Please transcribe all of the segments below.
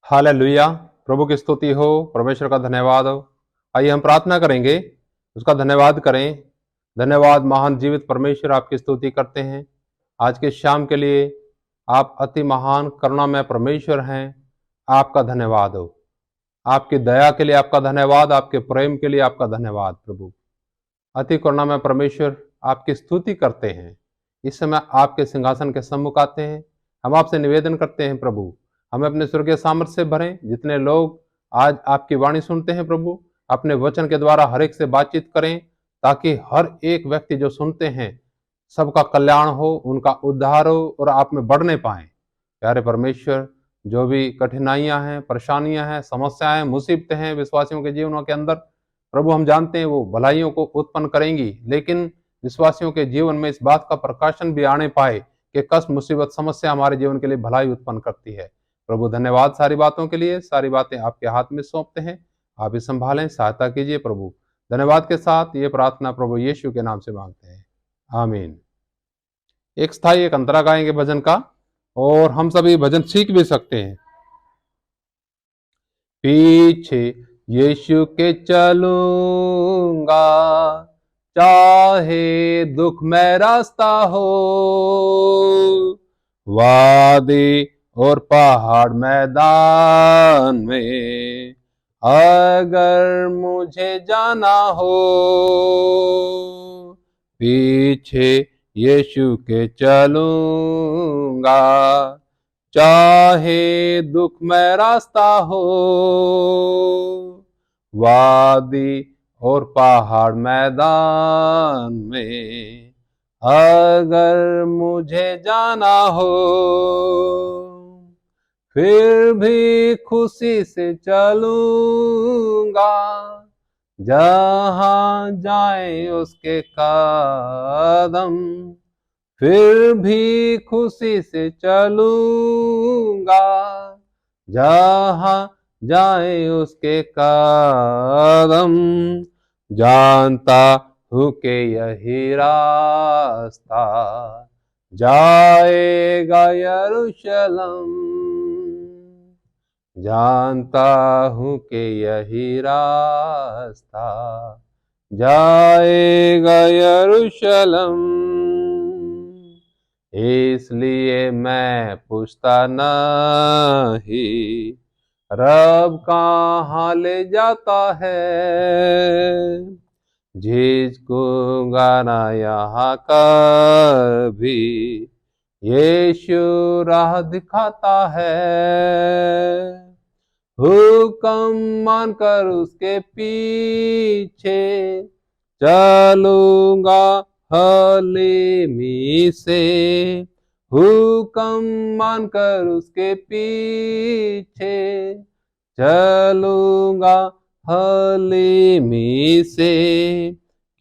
Hallelujah. प्रभु की स्तुति हो, परमेश्वर का धन्यवाद हो। आइए हम प्रार्थना करेंगे, उसका धन्यवाद करें। धन्यवाद महान जीवित परमेश्वर, आपकी स्तुति करते हैं आज के शाम के लिए। आप अति महान करुणामय परमेश्वर हैं, आपका धन्यवाद हो। आपकी दया के लिए आपका धन्यवाद, आपके प्रेम के लिए आपका धन्यवाद। प्रभु अति करुणामय परमेश्वर, आपकी स्तुति करते हैं। इस समय आपके सिंहासन के सम्मुख आते हैं। हम आपसे निवेदन करते हैं प्रभु, हमें अपने स्वर्गीय सामर्थ्य से भरें। जितने लोग आज आपकी वाणी सुनते हैं प्रभु, अपने वचन के द्वारा हर एक से बातचीत करें, ताकि हर एक व्यक्ति जो सुनते हैं सबका कल्याण हो, उनका उद्धार हो और आप में बढ़ने पाए। प्यारे परमेश्वर, जो भी कठिनाइयां हैं, परेशानियां हैं, समस्याएं, मुसीबतें हैं विश्वासियों के जीवनों के अंदर, प्रभु हम जानते हैं वो भलाइयों को उत्पन्न करेंगी, लेकिन विश्वासियों के जीवन में इस बात का प्रकाशन भी आने पाए कि कष्ट, मुसीबत, समस्या हमारे जीवन के लिए भलाई उत्पन्न करती है। प्रभु धन्यवाद सारी बातों के लिए। सारी बातें आपके हाथ में सौंपते हैं, आप ही संभालें, सहायता कीजिए प्रभु। धन्यवाद के साथ ये प्रार्थना प्रभु यीशु के नाम से मांगते हैं, आमीन। एक स्थाई एक अंतरा गाएंगे भजन का, और हम सभी भजन सीख भी सकते हैं। पीछे यीशु के चलूंगा, चाहे दुख में रास्ता हो, वादी और पहाड़ मैदान में अगर मुझे जाना हो। पीछे यीशु के चलूंगा, चाहे दुख में रास्ता हो, वादी और पहाड़ मैदान में अगर मुझे जाना हो। फिर भी खुशी से चलूंगा, जहां जाए उसके कदम। फिर भी खुशी से चलूंगा, जहां जाए उसके कदम। जानता हूं कि यही रास्ता जाएगा यरूशलेम। जानता हूं कि यही रास्ता जाएगा यरूशलेम। इसलिए मैं पूछता नहीं, रब कहाँ ले जाता है। झिझकूंगा ना यहाँ कभी, यीशु राह दिखाता है। हुक्म मानकर उसके पीछे चलूंगा हलीमी से। हुक्म मानकर उसके पीछे चलूंगा हलीमी से,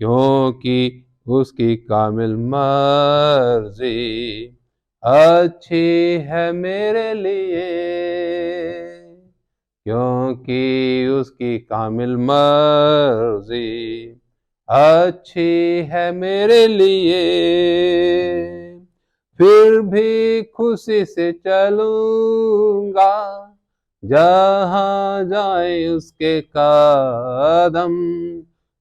क्योंकि उसकी कामिल मर्जी अच्छी है मेरे लिए। क्योंकि उसकी कामिल मर्जी अच्छी है मेरे लिए। फिर भी खुशी से चलूंगा, जहां जाए उसके कदम।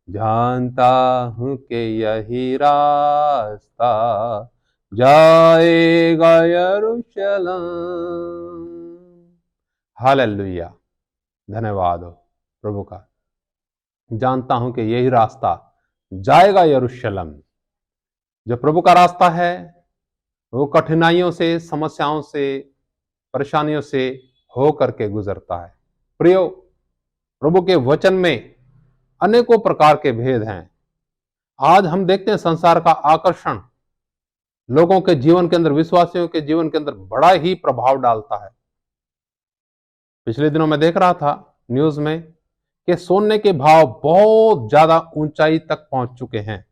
जानता हूं कि यही रास्ता जाएगा यरूशलेम। हालेलुया, धन्यवाद हो प्रभु का। जानता हूं कि यही रास्ता जाएगा यरूशलेम। जो प्रभु का रास्ता है वो कठिनाइयों से, समस्याओं से, परेशानियों से हो करके गुजरता है। प्रियो, प्रभु के वचन में अनेकों प्रकार के भेद हैं। आज हम देखते हैं संसार का आकर्षण लोगों के जीवन के अंदर, विश्वासियों के जीवन के अंदर बड़ा ही प्रभाव डालता है। पिछले दिनों मैं देख रहा था न्यूज में कि सोने के भाव बहुत ज्यादा ऊंचाई तक पहुंच चुके हैं।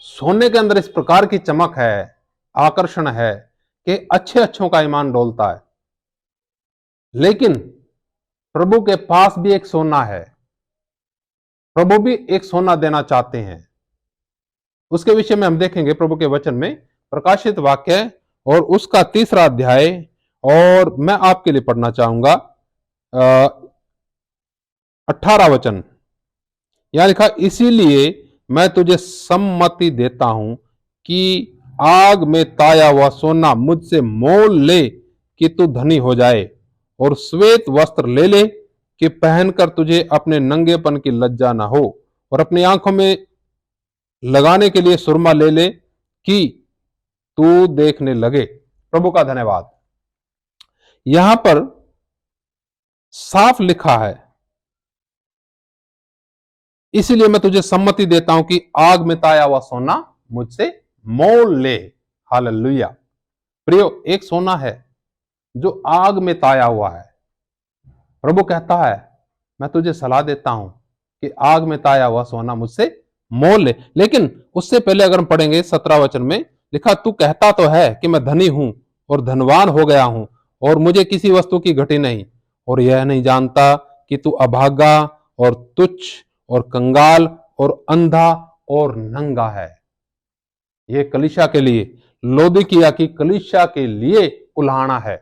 सोने के अंदर इस प्रकार की चमक है, आकर्षण है कि अच्छे अच्छों का ईमान डोलता है। लेकिन प्रभु के पास भी एक सोना है, प्रभु भी एक सोना देना चाहते हैं। उसके विषय में हम देखेंगे प्रभु के वचन में, प्रकाशित वाक्य और उसका 3 अध्याय और मैं आपके लिए पढ़ना चाहूंगा 18 वचन। यहां लिखा, इसीलिए मैं तुझे सम्मति देता हूं कि आग में ताया हुआ सोना मुझसे मोल ले कि तू धनी हो जाए, और श्वेत वस्त्र ले ले कि पहनकर तुझे अपने नंगेपन की लज्जा ना हो, और अपनी आंखों में लगाने के लिए सुरमा ले ले कि तू देखने लगे। प्रभु का धन्यवाद। यहां पर साफ लिखा है, इसलिए मैं तुझे सम्मति देता हूं कि आग में ताया हुआ सोना मुझसे मोल ले। हालेलुया। प्रियो, एक सोना है जो आग में ताया हुआ है। प्रभु कहता है, मैं तुझे सलाह देता हूं कि आग में ताया हुआ सोना मुझसे मोल ले। लेकिन उससे पहले अगर हम पढ़ेंगे 17 वचन में लिखा, तू कहता तो है कि मैं धनी हूं और धनवान हो गया हूं और मुझे किसी वस्तु की घटी नहीं, और यह नहीं जानता कि तू अभागा और तुच्छ और कंगाल और अंधा और नंगा है। यह कलीसिया के लिए, लौदीकिया की कलीसिया के लिए कुल्हाड़ा है।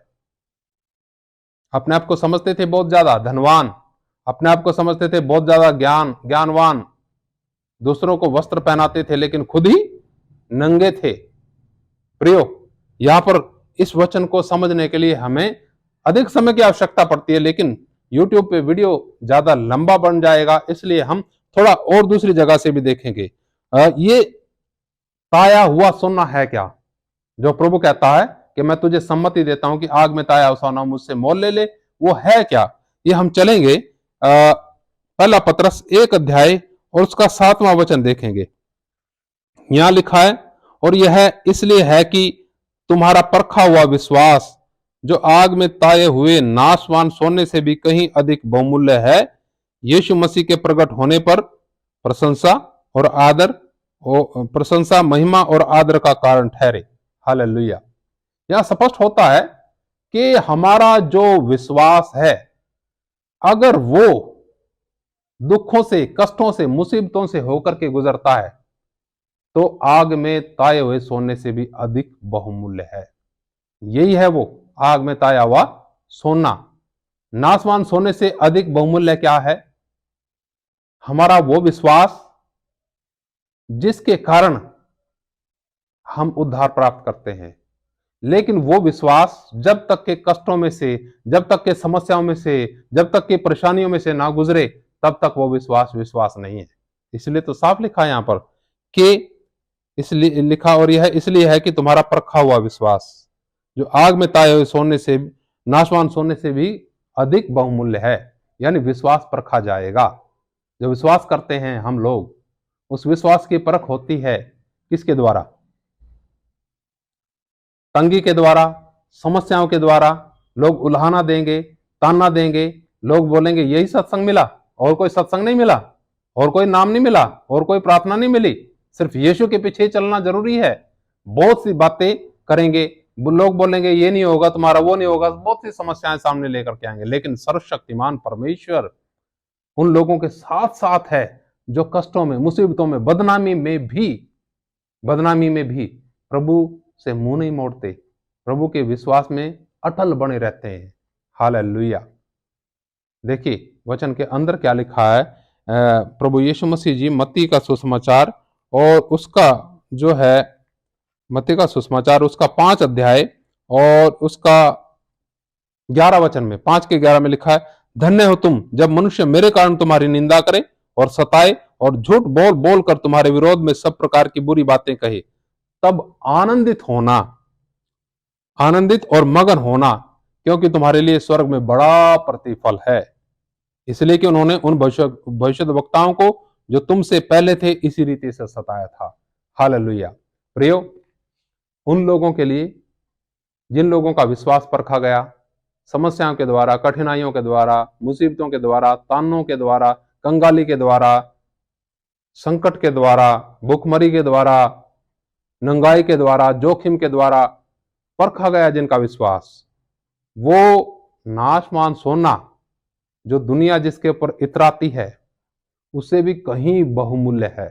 अपने आप को समझते थे बहुत ज्यादा धनवान, अपने आप को समझते थे बहुत ज्यादा ज्ञानवान, दूसरों को वस्त्र पहनाते थे लेकिन खुद ही नंगे थे। प्रियो, यहां पर इस वचन को समझने के लिए हमें अधिक समय की आवश्यकता पड़ती है, लेकिन YouTube पे वीडियो ज्यादा लंबा बन जाएगा, इसलिए हम थोड़ा और दूसरी जगह से भी देखेंगे। ये ताया हुआ सोना है क्या, जो प्रभु कहता है कि मैं तुझे सम्मति देता हूं कि आग में ताया हुआ सोना मुझसे मोल ले ले, वो है क्या? ये हम चलेंगे पहला पत्रस 1 अध्याय और उसका 7वां वचन देखेंगे। यहां लिखा है, और यह इसलिए है कि तुम्हारा परखा हुआ विश्वास, जो आग में ताए हुए नाशवान सोने से भी कहीं अधिक बहुमूल्य है, यीशु मसीह के प्रकट होने पर प्रशंसा और आदर, प्रशंसा, महिमा और आदर का कारण ठहरे। हालेलुया। यहां स्पष्ट होता है कि हमारा जो विश्वास है, अगर वो दुखों से, कष्टों से, मुसीबतों से होकर के गुजरता है, तो आग में ताए हुए सोने से भी अधिक बहुमूल्य है। यही है वो आग में ताया हुआ सोना। नासवान सोने से अधिक बहुमूल्य क्या है? हमारा वो विश्वास जिसके कारण हम उद्धार प्राप्त करते हैं। लेकिन वो विश्वास जब तक के कष्टों में से, जब तक के समस्याओं में से, जब तक के परेशानियों में से ना गुजरे, तब तक वो विश्वास विश्वास नहीं है। इसलिए तो साफ लिखा है यहां पर कि, इसलिए लिखा, और यह इसलिए है कि तुम्हारा परखा हुआ विश्वास, जो आग में ताए हुए सोने से, नाशवान सोने से भी अधिक बहुमूल्य है। यानी विश्वास परखा जाएगा। जो विश्वास करते हैं हम लोग, उस विश्वास की परख होती है किसके द्वारा? तंगी के द्वारा, समस्याओं के द्वारा। लोग उल्हाना देंगे, ताना देंगे, लोग बोलेंगे यही सत्संग मिला, और कोई सत्संग नहीं मिला, और कोई नाम नहीं मिला, और कोई प्रार्थना नहीं मिली, सिर्फ यीशु के पीछे चलना जरूरी है। बहुत सी बातें करेंगे, लोग बोलेंगे ये नहीं होगा तुम्हारा, वो नहीं होगा, बहुत सी समस्याएं सामने लेकर के आएंगे। लेकिन सर्वशक्तिमान परमेश्वर उन लोगों के साथ साथ है जो कष्टों में, मुसीबतों में, बदनामी में भी प्रभु से मुंह नहीं मोड़ते, प्रभु के विश्वास में अटल बने रहते हैं। हालेलुया। देखिए वचन के अंदर क्या लिखा है। प्रभु यीशु मसीह जी मत्ती का सुसमाचार, और उसका जो है मत्ती का सुसमाचार, उसका 5 अध्याय और उसका 11 वचन में, 5 के 11 में लिखा है, धन्य हो तुम जब मनुष्य मेरे कारण तुम्हारी निंदा करे और सताए और झूठ बोल बोल कर तुम्हारे विरोध में सब प्रकार की बुरी बातें कहे, तब आनंदित और मगन होना, क्योंकि तुम्हारे लिए स्वर्ग में बड़ा प्रतिफल है। इसलिए कि उन्होंने उन भविष्यद्वक्ताओं को जो तुमसे पहले थे इसी रीति से सताया था। हालेलुया। प्रियो, उन लोगों के लिए जिन लोगों का विश्वास परखा गया, समस्याओं के द्वारा, कठिनाइयों के द्वारा, मुसीबतों के द्वारा, तानों के द्वारा, कंगाली के द्वारा, संकट के द्वारा, भूखमरी के द्वारा, नंगाई के द्वारा, जोखिम के द्वारा परखा गया जिनका विश्वास, वो नाशवान सोना जो दुनिया जिसके ऊपर इतराती है, उससे भी कहीं बहुमूल्य है।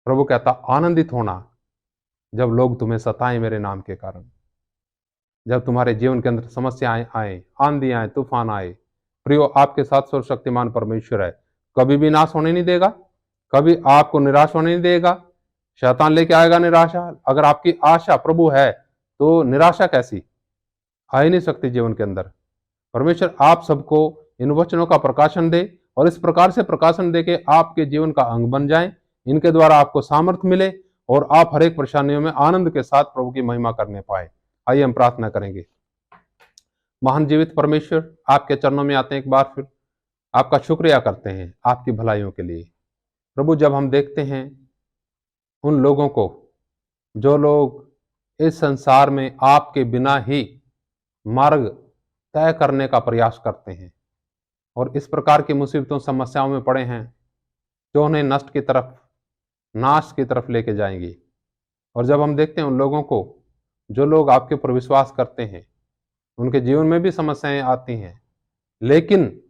प्रभु कहता, आनंदित होना जब लोग तुम्हें सताएं मेरे नाम के कारण। जब तुम्हारे जीवन के अंदर समस्याएं आए, आंधी आए, तूफान आए, प्रियो आपके साथ सर्वशक्तिमान परमेश्वर है, कभी भी नाश होने नहीं देगा, कभी आपको निराश होने नहीं देगा। शैतान लेके आएगा निराशा। अगर आपकी आशा प्रभु है तो निराशा कैसी, आ ही नहीं सकती जीवन के अंदर। परमेश्वर आप सबको इन वचनों का प्रकाशन दे और इस प्रकार से प्रकाशन दे के आपके जीवन का अंग बन जाएं। इनके द्वारा आपको सामर्थ्य मिले और आप हर एक परेशानियों में आनंद के साथ प्रभु की महिमा करने पाए। आइए हम प्रार्थना करेंगे। महान जीवित परमेश्वर, आपके चरणों में आते हैं एक बार फिर, आपका शुक्रिया करते हैं आपकी भलाइयों के लिए। प्रभु, जब हम देखते हैं उन लोगों को जो लोग इस संसार में आपके बिना ही मार्ग तय करने का प्रयास करते हैं और इस प्रकार की मुसीबतों समस्याओं में पड़े हैं जो उन्हें नष्ट की तरफ, नाश की तरफ लेके जाएंगी। और जब हम देखते हैं उन लोगों को जो लोग आपके ऊपर विश्वास करते हैं, उनके जीवन में भी समस्याएं आती हैं, लेकिन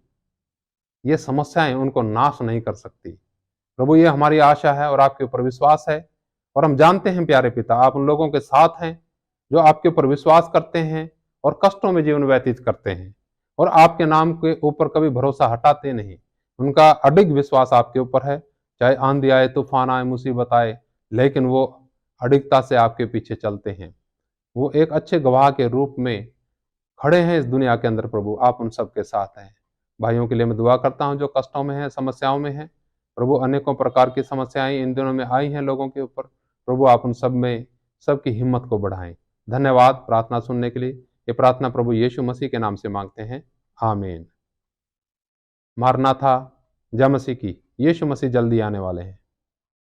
ये समस्याएं उनको नाश नहीं कर सकती। प्रभु, ये हमारी आशा है और आपके ऊपर विश्वास है और हम जानते हैं प्यारे पिता, आप उन लोगों के साथ हैं जो आपके ऊपर विश्वास करते हैं और कष्टों में जीवन व्यतीत करते हैं और आपके नाम के ऊपर कभी भरोसा हटाते नहीं। उनका अडिग विश्वास आपके ऊपर है, चाहे आंधी आए, तूफान आए, मुसीबत आए, लेकिन वो अडिगता से आपके पीछे चलते हैं। वो एक अच्छे गवाह के रूप में खड़े हैं इस दुनिया के अंदर। प्रभु, आप उन सबके साथ हैं। भाइयों के लिए मैं दुआ करता हूं जो कष्टों में हैं, समस्याओं में हैं। प्रभु, अनेकों प्रकार की समस्याएं इन दिनों में आई हैं लोगों के ऊपर। प्रभु, आप उन सब में सबकी हिम्मत को बढ़ाएं। धन्यवाद प्रार्थना सुनने के लिए। ये प्रार्थना प्रभु यीशु मसीह के नाम से मांगते हैं, आमीन। मारनाथा, जय मसीह की। यीशु मसीह जल्दी आने वाले हैं।